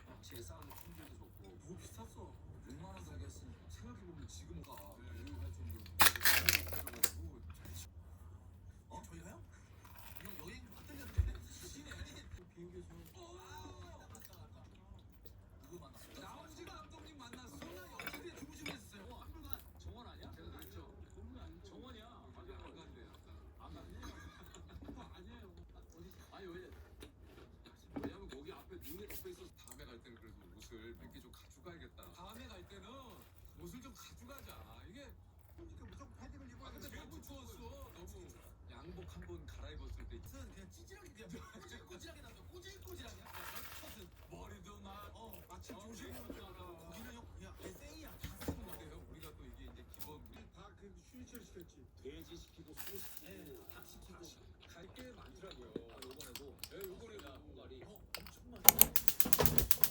확실히 싸우는 품질도 좋고 너무 비쌌어. 6만 원 정도 했으니까 생각해보면 지금 가 할 정도로 해줘가지고 저희가요? 형 여행 왔던데 시네 비행기에서 누구 만났어요? 나머지가 감독님 만났어. 나 옆집에 주무시고 있었어요. 한물간 정원 아니야? 제가 그랬죠. 정원이야. 맞아. 안 간대. 안 갔네. 아니에요. 어디? 아니 왜냐면 거기 앞에 눈에 덮여 있어서 다음에 갈 때는 그래도 옷을 몇 개 좀 가져가야겠다. 다음에 갈 때는 옷을 좀 가져가자. 이게 무조건 패딩을 입어야 근데 돼. 너무 추웠어. 너무 양복 한 번 갈아입었을 때 그냥 찌질하게 그냥 꼬질꼬질하게 나서 꼬질꼬질하게 컷은 머리도 막 마침 조심해야 어, 거기는 형 그냥 에세이야 다 쓰는 거야. 근데요 우리가 또 이게 이제 기본 다그 슈니처 시켰지. 돼지 시키고 소 시키고 닭 시키고 갈 게 많더라고요. 요번에도 요번에도 홍가리 엄청 많아.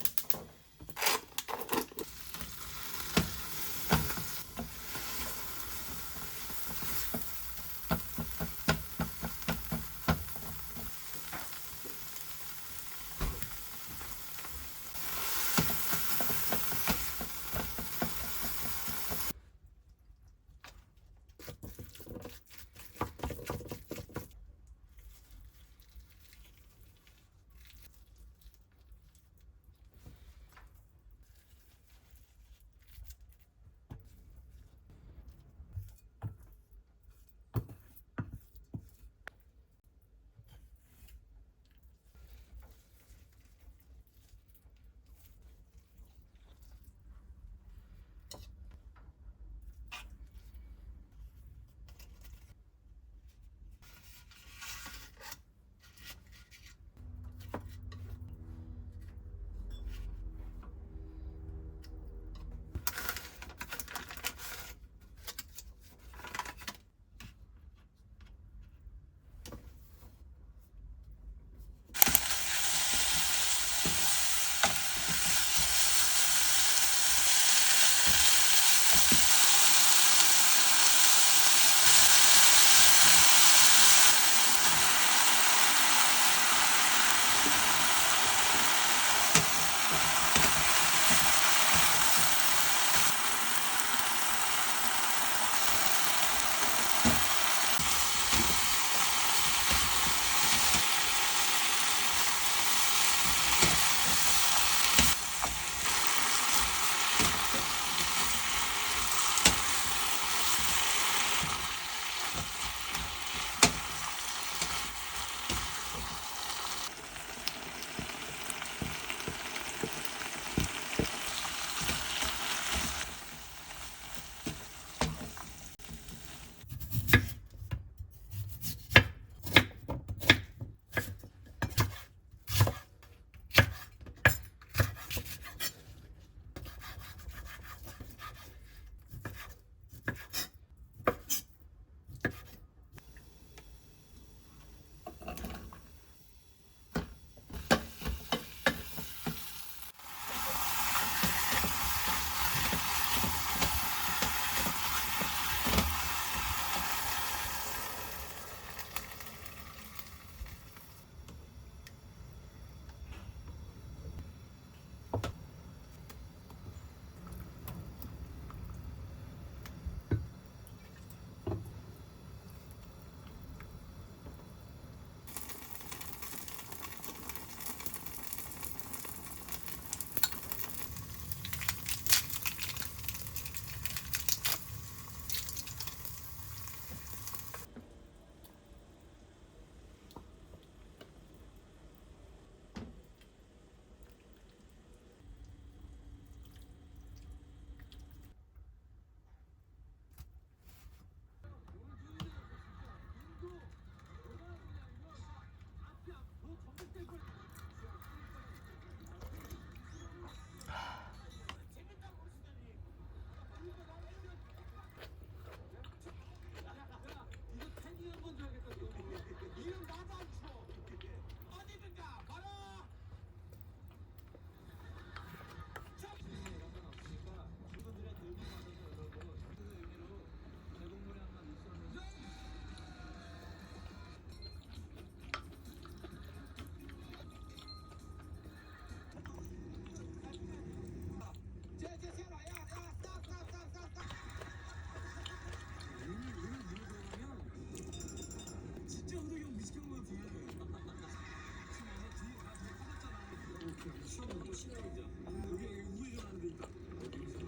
시험도 또 신경이자. 여기 우회전하는 데 있다.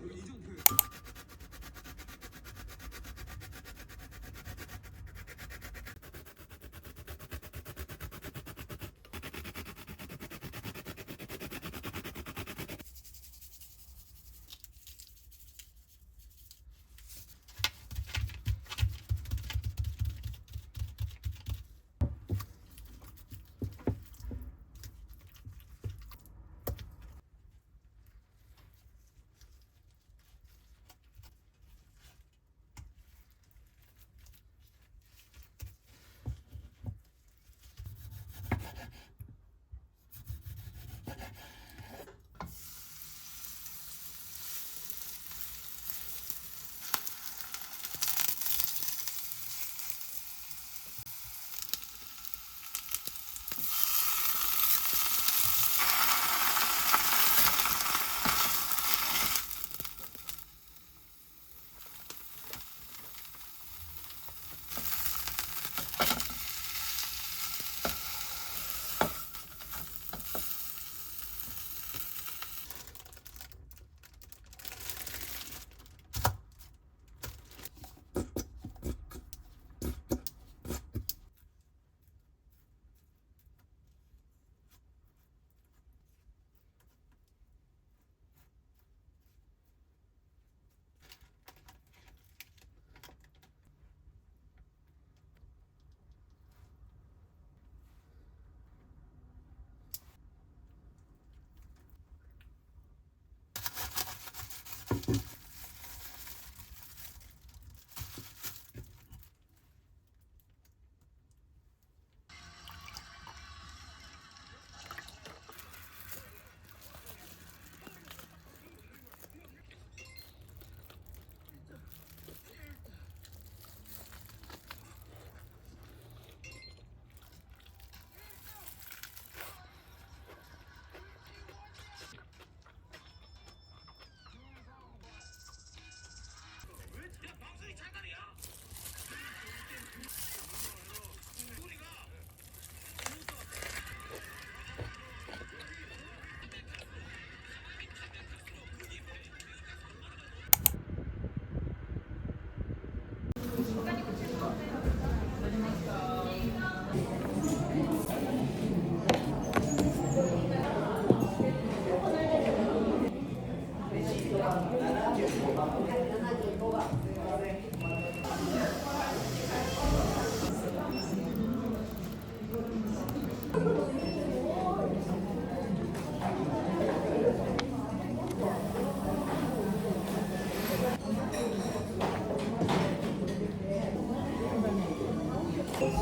여기 이정표.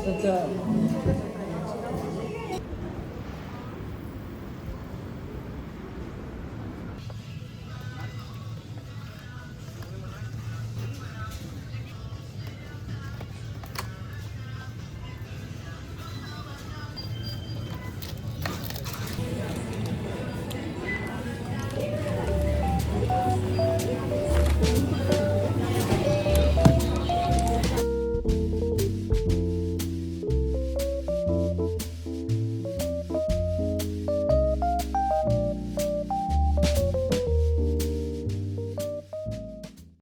진짜